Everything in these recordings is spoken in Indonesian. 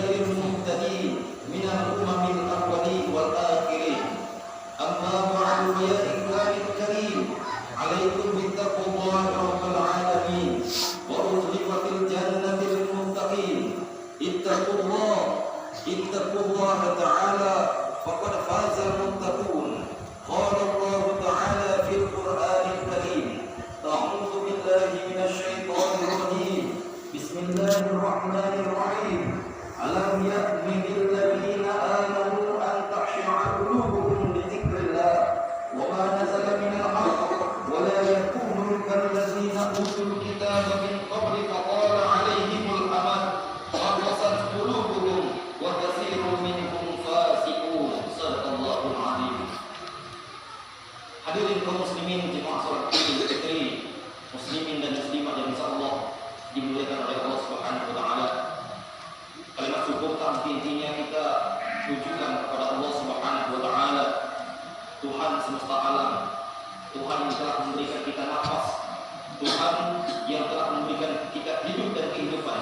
غير المهتدين من الأمم الأولين والآخرين. أما بعد فيا إخواني الكريم، عليكم بتقوى الله رب العالمين وأزلفت الجنة للمتقين. اتقوا الله تعالى فقد فاز المتقون. قال الله تعالى في القرآن الكريم: أعوذ بالله من الشيطان الرجيم، بسم الله الرحمن الرحيم. ألم يأن للذين آمنوا أن تخشع قلوبهم لذكر الله وما نزل من الحق ولا يكونوا كالذين أوتوا الكتاب من قبل فطال عليهم الأمد فقست قلوبهم وكثير منهم فاسقون. صدق الله العظيم. Hadirin kaum muslimin jemaah salat Idul Fitri, muslimin dan muslimat yang insyaallah dimuliakan oleh Allah Subhanahu wa taala. Kalimat syukur intinya kita tujukan kepada Allah Subhanahu wa taala, Tuhan semesta alam, Tuhan yang telah memberikan kita nafas, Tuhan yang telah memberikan kita hidup dan kehidupan,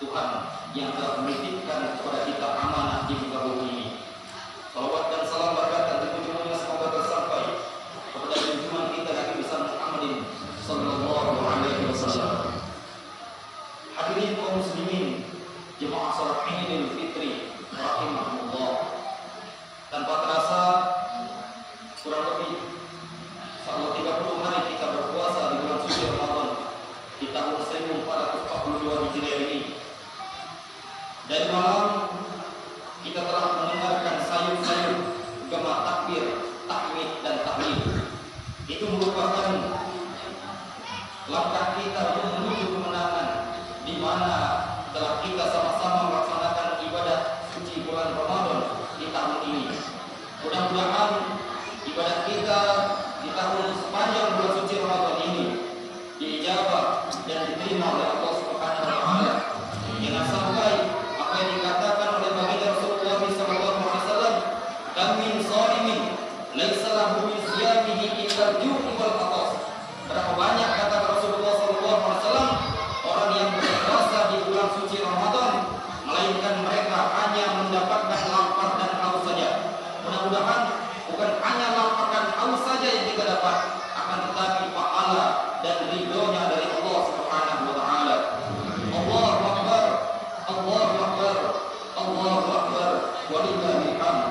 Tuhan yang telah menitipkan kepada kita amanah di muka bumi ini. Salawat dan salam berkat dan terpujiannya semoga tersampai kepada junjungan kita Nabi besar Muhammadin sallallahu alaihi wasallam. Hadirin kaum muslimin, jemaah salat Idul Fitri rahimahullah. Tanpa terasa kurang lebih 30 hari kita berpuasa di bulan suci Ramadan di tahun 1442 Hijriah ini. Dari malam kita telah mendengarkan sayup-sayup gema takbir, tahmid dan tahlil. Itu merupakan langkah kita menuju kemenangan, di mana telah kita sama-sama melaksanakan ibadah suci bulan Ramadan di tahun ini. Mudah-mudahan ibadah kita di tahun sepanjang bulan suci Ramadan ini diijabah dan diterima oleh Allah Subhanahu wa taala. Jangan sampai apa yang dikatakan oleh baginda Rasulullah sallallahu alaihi wasallam, "Kam min shaimin laisa lahu min siyamihi illa al-ju' wal 'atas." Berapa banyak kata Rasulullah sallallahu alaihi wasallam orang yang berpuasa di bulan suci Ramadan melainkan mereka hanya mendapatkan lapar dan haus saja. Mudah-mudahan bukan hanya lapar dan haus saja yang kita dapat, akan tetapi pahala dan ridhonya dari Allah Subhanahu wa taala. Allahu akbar, Allahu akbar, Allahu akbar, walillahil hamd.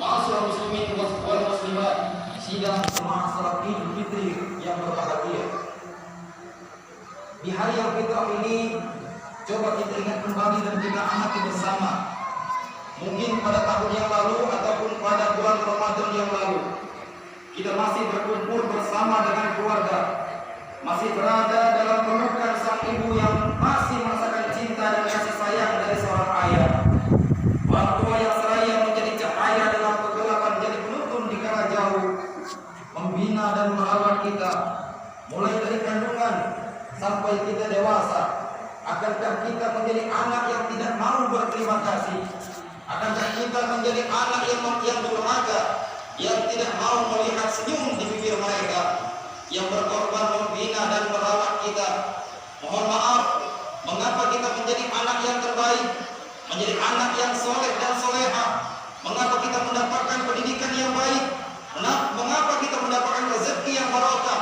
Ma'asyiral muslimin wal muslimat, sidang jemaah salat Idul Fitri yang berbahagia. Di hari yang fitrah ini, coba kita ingat kembali dan kita amati bersama. Mungkin pada tahun yang lalu ataupun pada bulan Ramadan yang lalu, kita masih berkumpul bersama dengan keluarga, masih berada dalam pelukan sang ibu yang masih merasakan cinta dan kasih sayang dari seorang ayah. Orang tua yang seraya menjadi cahaya dalam kegelapan, jadi penuntun di kala jauh, membina dan merawat kita, mulai dari kandungan sampai kita dewasa. Akankah kita menjadi anak yang tidak mau berterima kasih? Akankah kita menjadi anak yang durhaka, yang tidak mau melihat senyum di bibir mereka, yang berkorban membina dan merawat kita? Mohon maaf, mengapa kita menjadi anak yang terbaik, menjadi anak yang soleh dan soleha? Mengapa kita mendapatkan pendidikan yang baik? Mengapa kita mendapatkan rezeki yang barokah?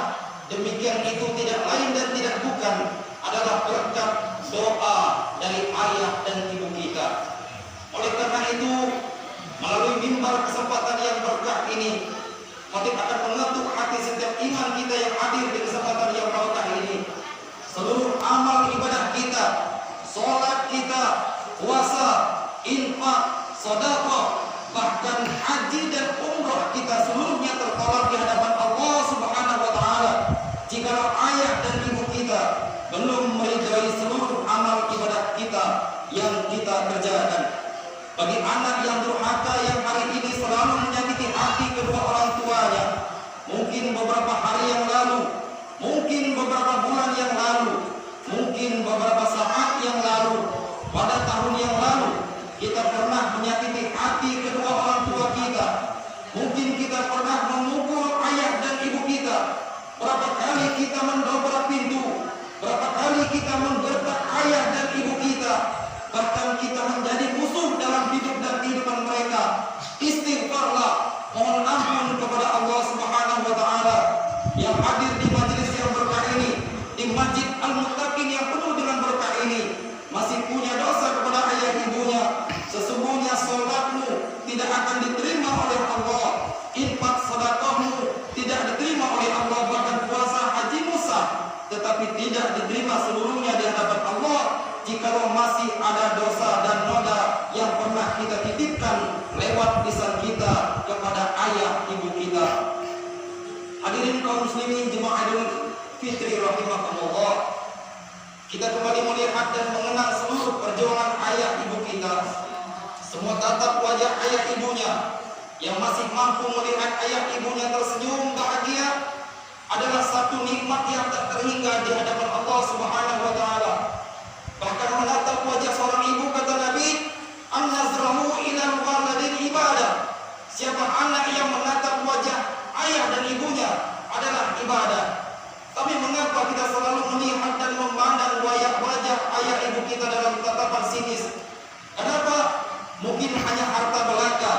Demikian itu tidak lain dan tidak bukan adalah berkat doa dari ayah dan ibu kita. Oleh karena itu, melalui mimbar kesempatan yang berkah ini, khatib akan mengetuk hati setiap iman kita yang hadir di kesempatan yang berkah ini. Seluruh amal ibadah kita, sholat kita, puasa, infak, sedekah, bahkan haji dan umrah kita seluruhnya tertolak di hadapan Allah Subhanahu wa taala jikalau ayah dan ibu kita belum meridhai seluruh amal ibadah kita yang kita kerjakan. Bagi anak yang durhaka yang hari ini selalu menyakiti hati kedua orang tuanya, mungkin beberapa hari yang lalu, mungkin beberapa bulan yang lalu, mungkin beberapa saat yang lalu, pada tahun yang lalu, kita pernah menyakiti hati kedua orang tua kita. Mungkin kita pernah memukul ayah dan ibu kita. Berapa kali kita mendobrak pintu, berapa kali kita menggertak ayah dan ibu kita, bahkan kita menjadi musuh masih ada dosa dan noda yang pernah kita titipkan lewat lisan kita kepada ayah ibu kita. Hadirin kaum muslimin jemaah Idul Fitri rahimakumullah, kita kembali melihat dan mengenang seluruh perjuangan ayah ibu kita. Semua tatap wajah ayah ibunya yang masih mampu melihat ayah ibunya tersenyum bahagia adalah satu nikmat yang tak terhingga di hadapan Allah Subhanahu wa taala. Bahkan menatap wajah seorang ibu, kata Nabi, an-nazrahu ila waladin ibadah. Siapa anak yang menatap wajah ayah dan ibunya adalah ibadah. Tapi mengapa kita selalu melihat dan memandang wajah ayah ibu kita dalam tatapan sinis? Kenapa? Mungkin hanya harta belaka,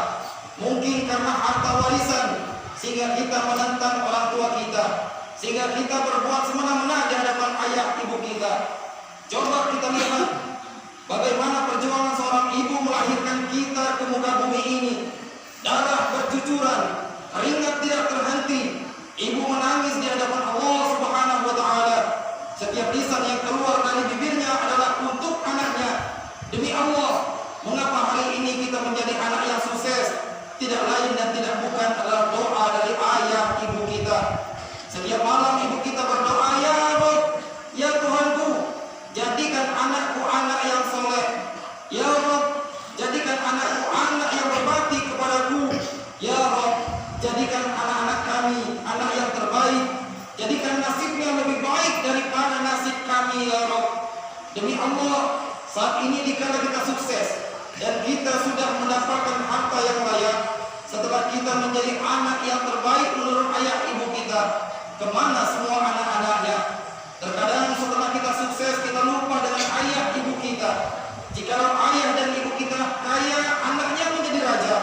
mungkin karena harta warisan, sehingga kita menentang orang tua kita, sehingga kita berbuat semena-mena di hadapan ayah ibu kita. Coba kita lihat bagaimana perjuangan seorang ibu melahirkan kita ke muka bumi ini. Darah bercucuran, keringat tidak terhenti. Ibu menangis di hadapan Allah Subhanahu wa taala. Setiap lisan yang keluar dari bibirnya adalah untuk anaknya. Demi Allah, mengapa hari ini kita menjadi anak yang sukses? Tidak lain dan tidak bukan adalah doa dari ayah ibu kita. Setiap malam ibu kita berdoa, ya Rabb, ya Tuhanku, jadikan anakku anak yang soleh. Ya Rabb, jadikan anakku anak yang berbakti kepadaku. Ya Rabb, jadikan anak-anak kami anak yang terbaik. Jadikan nasibnya lebih baik daripada nasib kami, ya Rabb. Demi Allah, saat ini dikala kita sukses dan kita sudah mendapatkan harta yang layak, setelah kita menjadi anak yang terbaik menurut ayah ibu kita, kemana semua anak-anaknya? Terkadang setelah kita sukses, kita lupa dengan ayah ibu kita. Jikalau ayah dan ibu kita kaya, anaknya menjadi raja.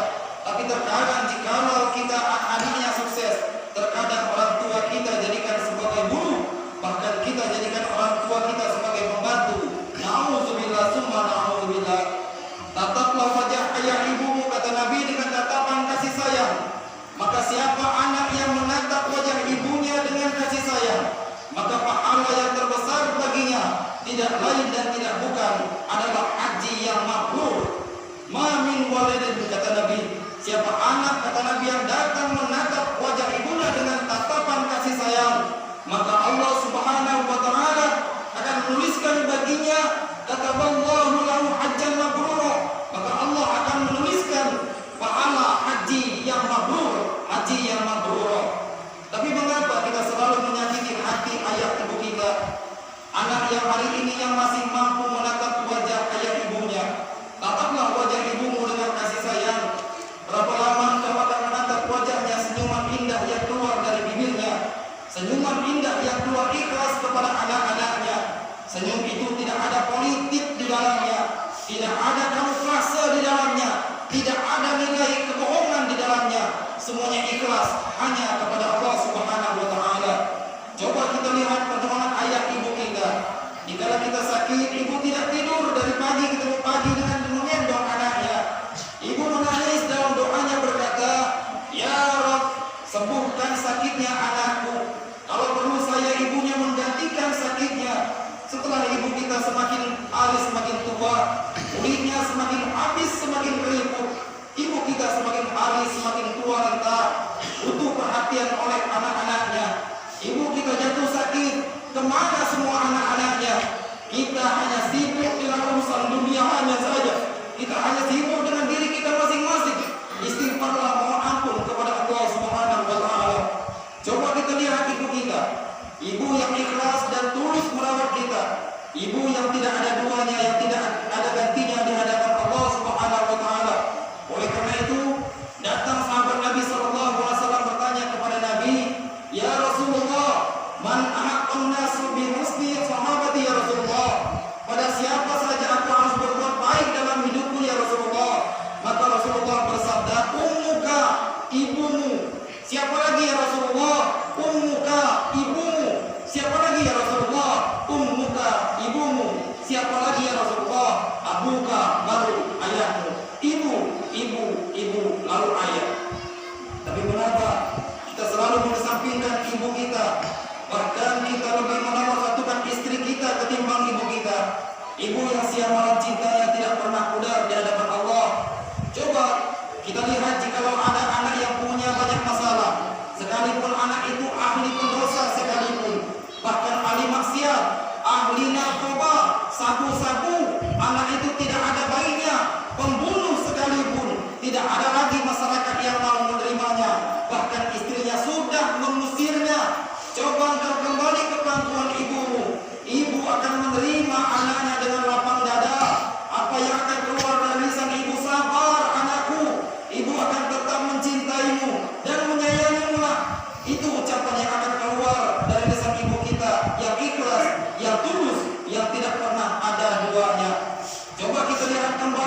Tapi terkadang jikalau kita anaknya sukses, terkadang orang tua kita jadikan sebagai buruh, bahkan kita jadikan orang tua kita sebagai pembantu. Na'udzubillah summa na'udzubillah. Tataplah wajah ayah ibumu, kata Nabi, dengan tatapan kasih sayang. Maka siapa anak yang menatap wajah ibunya dengan kasih sayang, maka pahala yang terbesar baginya tidak lain dan tidak bukan adalah haji yang mabrur. Ma min walidin, kata Nabi, siapa anak, kata Nabi, yang datang menatap wajah ibunya dengan tatapan kasih sayang, maka Allah Subhanahu wa taala akan menuliskan baginya, kataballahu lahu hajjan mabrura, maka Allah akan menuliskan pahala haji yang mabrur, haji yang mabrur. Tapi mengapa kita selalu menyakiti hati ayah ibu kita? Anak yang hari ini yang masih mampu menatap wajah ayah ibunya, tataplah wajah ibumu dengan kasih sayang. Berapa lama engkau akan menatap wajahnya, senyuman indah yang keluar dari bibirnya, senyuman indah yang keluar ikhlas kepada anak-anaknya. Senyum itu tidak ada politik di dalamnya, tidak ada kamuflase di dalamnya, tidak ada nilai kebohongan di dalamnya. Semuanya ikhlas hanya kepada Allah Subhanahu wa taala. Coba kita lihat perjuangan ayah ibu kita. Jika kita sakit, ibu tidak tidur dari pagi ketemu pagi dengan menggendong anaknya. Ibu menangis dalam doanya berkata, ya Rabb, sembuhkan sakitnya anakku. Kalau perlu saya ibunya menggantikan sakitnya. Setelah ibu kita semakin hari semakin tua, kulitnya semakin habis, semakin keriput, ibu kita semakin hari semakin tua renta, butuh perhatian oleh anak-anaknya. Ibu kita jatuh sakit, kemana semua anak-anaknya? Kita hanya sibuk dengan urusan dunia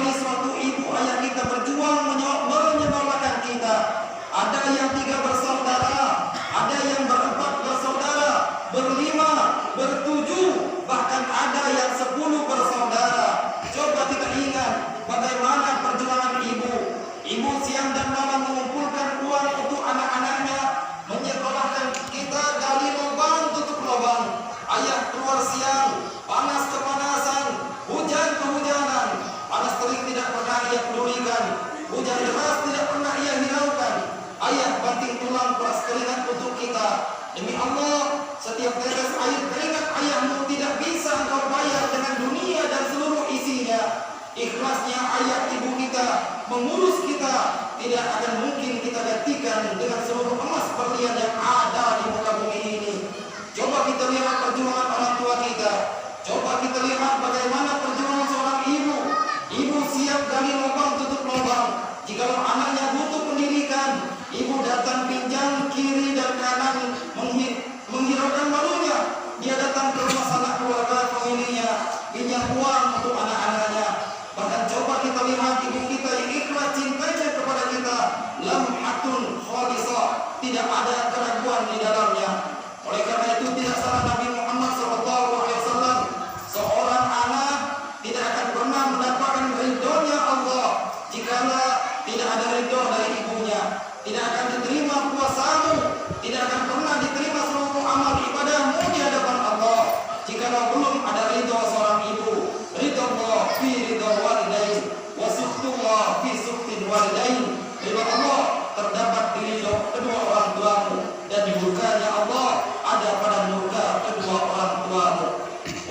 kali suatu ibu ayah kita berjuang menyekolahkan kita. Ada yang 3 bersaudara, ada yang ber4 bersaudara, ber5, ber7, bahkan ada yang 10 bersaudara. Coba kita ingat bagaimana perjuangan ibu. Ibu siang dan malam mengumpulkan uang untuk anak-anaknya, menyekolahkan kita, gali lubang tutup lubang. Ayah keluar siang, panas kepanasan, hujan kehujanan, panas terik tidak pernah ia pedulikan, hujan deras tidak pernah ia hiraukan. Ayah banting tulang peras keringat untuk kita. Demi Allah, setiap tetes air keringat ayahmu tidak bisa engkau bayar dengan dunia dan seluruh isinya. Ikhlasnya ayah ibu kita mengurus kita tidak akan mungkin kita gantikan dengan seluruh emas berlian yang ada di muka bumi ini. Coba kita lihat perjuangan orang tua kita. Coba kita lihat bagaimana perjuangan seorang ibu. Ibu siap gali lubang tutup lubang. Jikalau anaknya butuh pendidikan, ibu datang pinjam kiri dan kanan menghiraukan malunya. Dia datang ke rumah sanak keluarga familinya, pinjam uang untuk anak-anaknya. Bahkan coba kita lihat ibu kita yang ikhlas cintanya kepada kita, lamhatun khalisah, tidak ada keraguan di dalamnya. Oleh karena itu tidak salah Nabi Muhammad SAW, seorang anak tidak akan pernah mendapatkan ridhonya Allah jikalau tidak ada ridho dari ibunya. Tidak akan diterima puasamu, tidak akan pernah diterima seluruh amal ibadahmu di hadapan Allah jikalau belum ada ridho seorang ibu. Ridho Allah fi ridho walidain, wa suhtullah fi suhtin walidain. Ridho Allah terdapat di ridho kedua orang tuamu, dan di murkanya Allah ada pada murka kedua orang tuamu.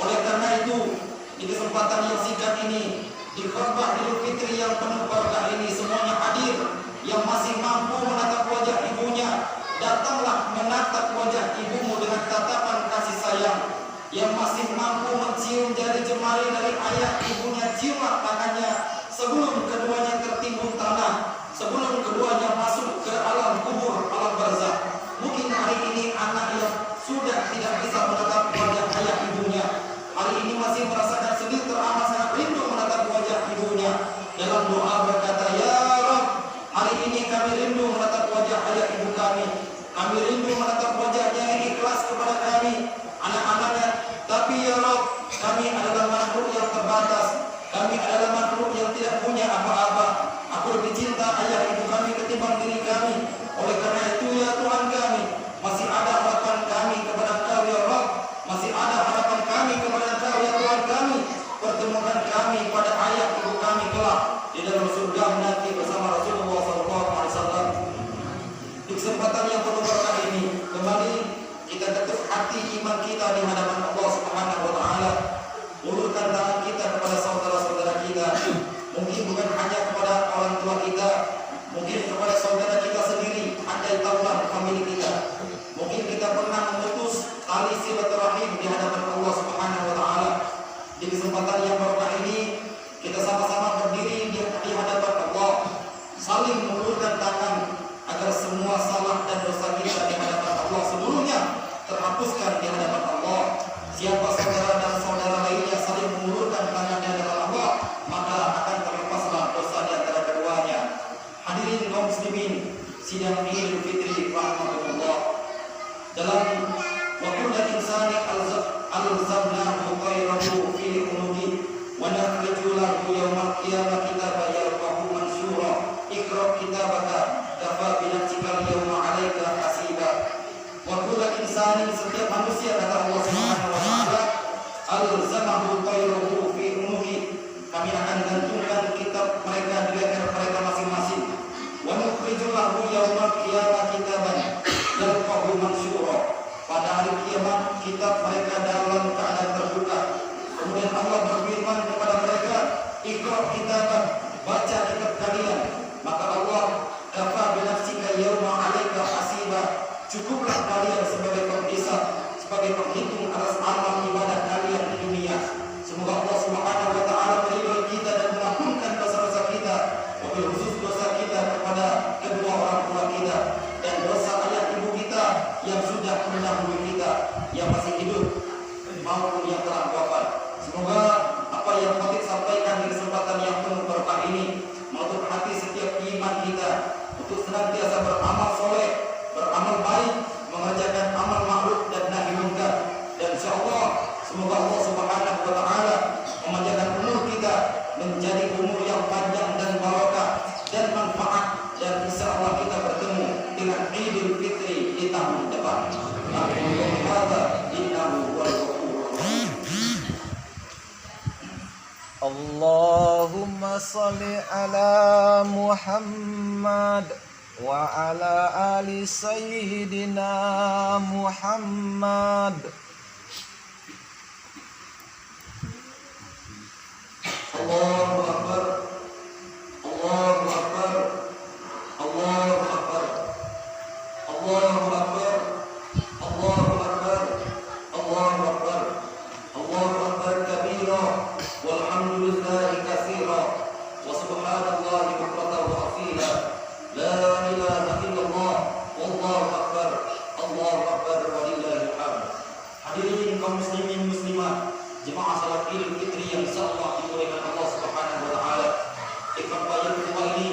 Oleh karena itu, di kesempatan yang singkat ini, di khutbah Idul Fitri yang penuh berkah ini, semuanya hadir. Yang masih mampu menatap wajah ibunya, datanglah menatap wajah ibumu dengan tatapan kasih sayang. Yang masih mampu mencium jari jemari dari ayah ibunya, ciumlah tangannya sebelum keduanya tertimbun tanah, sebelum keduanya masuk ke alam kubur, alam barzakh. Mungkin hari ini anak yang sudah tidak bisa menatap wajah ayah ibunya, hari ini masih merasakan sedih, teramat sangat rindu menatap wajah ibunya. Dalam doa berkata, ya Rabb, hari ini kami rindu menatap wajah ayah ibu kami. Kami rindu menatap wajahnya yang ikhlas kepada kami, anak-anaknya. Tapi ya Rabb, kami adalah makhluk yang terbatas. Kami adalah makhluk yang tidak punya apa-apa. Aku lebih cinta ayah ibu kami ketimbang diri kami. Oleh karena itu ya Tuhan kami, masih ada harapan kami kepada Engkau ya Rabb. Masih ada harapan kami kepada Engkau ya Tuhan kami. Pertemukan kami pada ayah ibu kami kelak di dalam surga nanti bersama Rasulullah SAW. Di kesempatan yang penuh berkah ini, kembali kita ketuk hati iman kita di hadapan Allah Subhanahu wa taala. Ulurkan tangan kita kepada saudara-saudara kita. Mungkin bukan hanya kepada orang tua kita, mungkin kepada saudara kita sendiri, andai tahulah famili kita. Mungkin kita pernah memutus tali silaturahim di hadapan Allah Subhanahu wa taala. Di kesempatan yang berkah ini, kita sama-sama berdiri di hadapan Allah, saling mengulurkan tangan agar semua salah dan dosa kita di hadapan Allah seluruhnya terhapuskan di hadapan Allah. Siapa saudara dan saudara lainnya saling mengulurkan tangan di hadapan Allah, maka akan terlepaslah dosa di antara keduanya. Hadirin kaum muslimin, sidang Idul Fitri rahmatullah. Dalam waktu dan insani al-zamnahu khairahu fi unubi wa nakhriju lahu yawmal qiyamah kitaban yalqahu mansyura. Iqra kitabaka kafa bi nafsika al-yawma 'alaika hasiba. Wa kullu insanin, setiap manusia kata Allah Subhanahu wa taala, al-zamahu khairahu fi unubi, kami akan gantungkan kitab mereka di leher mereka masing-masing. Wa nukhriju lahu yawmal qiyamah kitaban yalqahu mansyura. Pada hari kiamat kitab mereka dalam keadaan terbuka. Kemudian Allah berfirman kepada mereka, Iqra kitabak sholli ala Muhammad wa ala ali sayyidina Muhammad. Allahu Akbar, Allahu Akbar, Allahu Akbar, Allahu Akbar, Allahu Akbar, Allahu Akbar, Allahu Akbar kabira, walhamdulillahi katsira, wa subhanallahi bukratan wa asila, la ilaha illallah, wallahu akbar, Allahu Akbar walillahil hamd. Hadirin kaum muslimin muslimat, jemaah salat Idul Fitri yang insyaallah dimuliakan Allah Subhanahu wa taala. Ikhwan bayan kedua ini,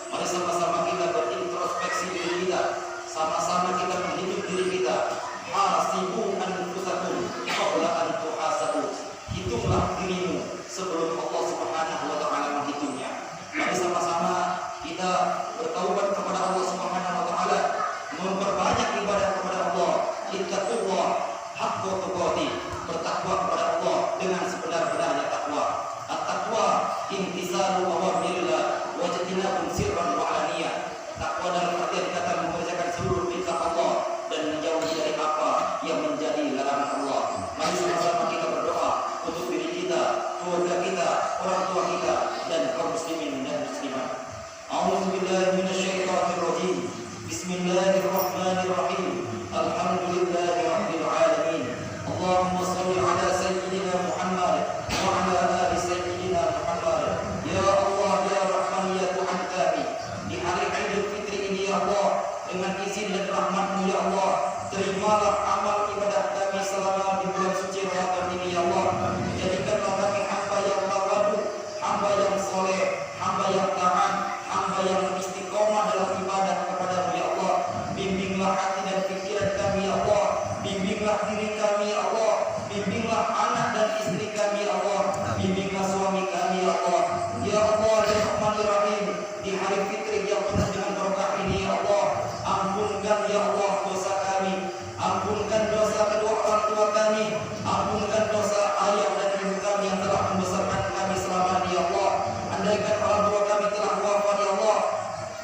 mari sama-sama kita berintrospeksi diri kita, sama-sama kita menghitung diri kita. Hasibu anfusakum qabla an tuhasabu. Hitunglah dirimu sebelum Allah Subhanahu wa taala menghitungnya. Mari sama-sama kita bertaubat kepada Allah Subhanahu wa taala, memperbanyak ibadah kepada Allah. Ittaqullah haqqa tuqatih, bertakwa kepada Allah dengan sebenar-benarnya takwa. At-taqwa imtisalu awamirillah wa ijtinabun sirran wa alaniyah. Takwa dalam artian kata mengerjakan seluruh perintah Allah dan menjauhi dari apa yang menjadi larangan Allah. Mari sama-sama kita berdoa untuk diri kita, keluarga kita, orang tua kita, dan kaum muslimin dan muslimat. A'udzubillahi minasyaitonir rajim. Bismillahirrahmanirrahim. Alhamdulillahi rabbil alamin. Allahumma shalli ala sayyidina Muhammad wa ala ali sayyidina Muhammad. Ya Allah, ya Rahman, ya Tuhan kami, di hari Idul Fitri ini ya Allah, dengan izin dan rahmat-Mu ya Allah, terimalah amal ibadah kami selama di bulan suci Ramadan ini ya Allah. Jadikanlah kami hamba yang tawadhu, hamba yang soleh, hamba yang taat, hamba yang istiqomah dalam ibadah kepada-Mu ya Allah. Bimbinglah hati dan pikiran kami ya Allah, bimbinglah diri kami ya Allah, bimbinglah anak dan istri kami ya Allah, bimbinglah suami kami ya Allah. Ya Allah, ya Rahman ya Rahim, di hari Fitri yang penuh dengan berkah ini ya Allah, ampunkan ya Allah dosa kami, ampunkan dosa kedua orang tua kami, ampunkan dosa ayah dan ibu kami yang telah membesarkan kami selama ini ya Allah. Andaikan orang tua kami telah wafat ya Allah,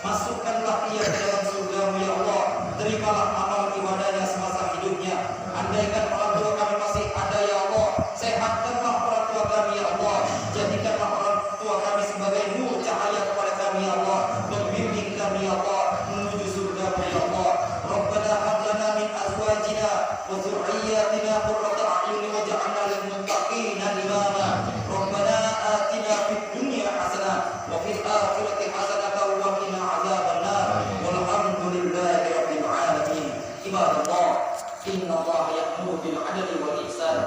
masukkanlah ia ke dalam surga-Mu ya Allah. Terimalah amal ibadahnya semasa hidupnya. Andaikan orang tua kami masih ada ya Allah, sehatkanlah orang tua kami ya Allah. Jadikanlah orang tua kami sebagai nur cahaya kepada kami ya Allah, membimbing kami ya Allah menuju surga-Mu ya Allah. Rabbana hab lana min azwajina wa dzurriyyatina qurrata a'yun waj'alna lil muttaqina imama. Rabbana atina fid dunya hasanah wa fil akhirati hasanah wa qina adzabannar. Walhamdulillahi rabbil alamin. Ibadallah, innallaha ya'muru bil 'adli wal ihsan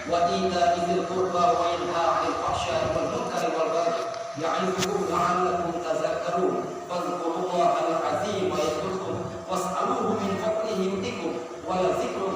wa ita'i dzil qurba wa yanha 'anil fahsya'i wal munkari wal baghi ya'idukum la'allakum tadhakkarun. Fadhkurullahal 'azima yadhkurkum was'aluhu min fadlihi yutikum wa la dzikru